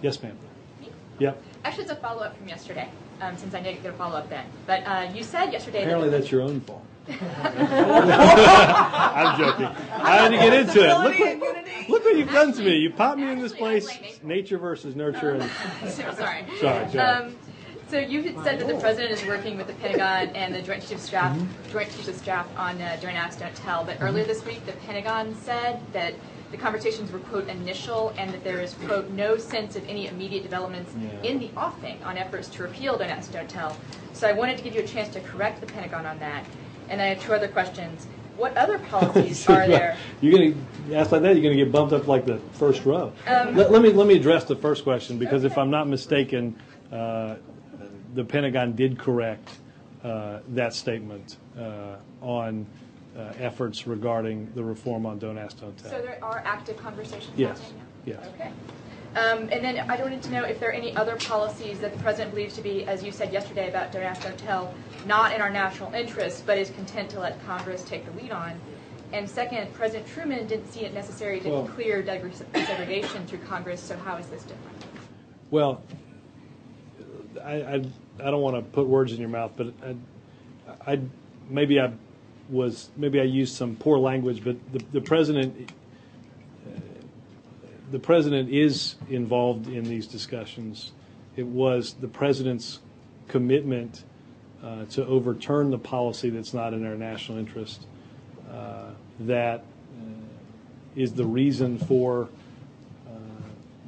Yes, ma'am. Me? Yep. Actually, it's a follow-up from yesterday, since I didn't get a follow-up then. But you said yesterday Apparently that... that's your own fault. I'm joking. I had to get into it. Look what you've done to me. You popped me in this place. Nature versus nurture. And... Sorry. Sorry. So you had said that the president is working with the Pentagon and the Joint Chiefs of Staff on Joint Acts Don't Tell. But earlier this week, the Pentagon said that the conversations were, quote, initial, and that there is, quote, no sense of any immediate developments in the offing on efforts to repeal Don't Acts Don't Tell. So I wanted to give you a chance to correct the Pentagon on that. And I have two other questions. What other policies are there? You're going to ask like that, you're going to get bumped up like the first row. Let me address the first question, because if I'm not mistaken, the Pentagon did correct that statement on efforts regarding the reform on Don't Ask, Don't Tell. So there are active conversations yes. happening now? Yes. Okay. And then I wanted to know if there are any other policies that the president believes to be, as you said yesterday about Don't Ask, Don't Tell, not in our national interest, but is content to let Congress take the lead on. And second, President Truman didn't see it necessary to clear desegregation through Congress, so how is this different? Well, I don't want to put words in your mouth, but maybe I used some poor language, but the president is involved in these discussions. It was the president's commitment to overturn the policy that's not in our national interest that is the reason for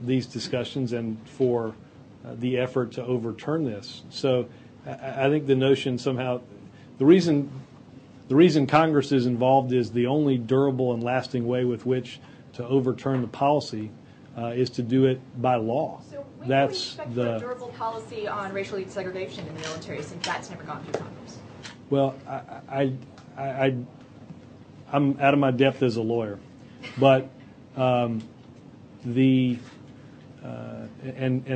these discussions and for the effort to overturn this. So I think the notion somehow, the reason Congress is involved is the only durable and lasting way with which to overturn the policy is to do it by law. So when that's do we expect a durable policy on racial desegregation in the military, since that's never gone through Congress? Well, I'm out of my depth as a lawyer, but and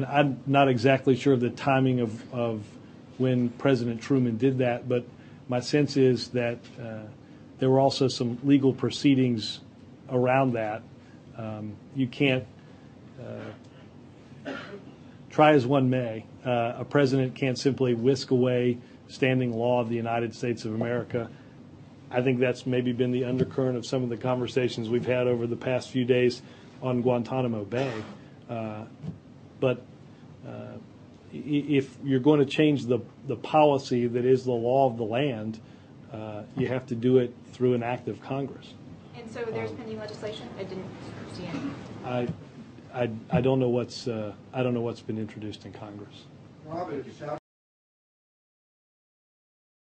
I'm not exactly sure of the timing of when President Truman did that, but my sense is that there were also some legal proceedings around that. You can't, try as one may, a president can't simply whisk away standing law of the United States of America. I think that's maybe been the undercurrent of some of the conversations we've had over the past few days on Guantanamo Bay. But if you're going to change the policy that is the law of the land, you have to do it through an act of Congress. And so there's pending legislation? I didn't see any. I don't know what's been introduced in Congress. Robert,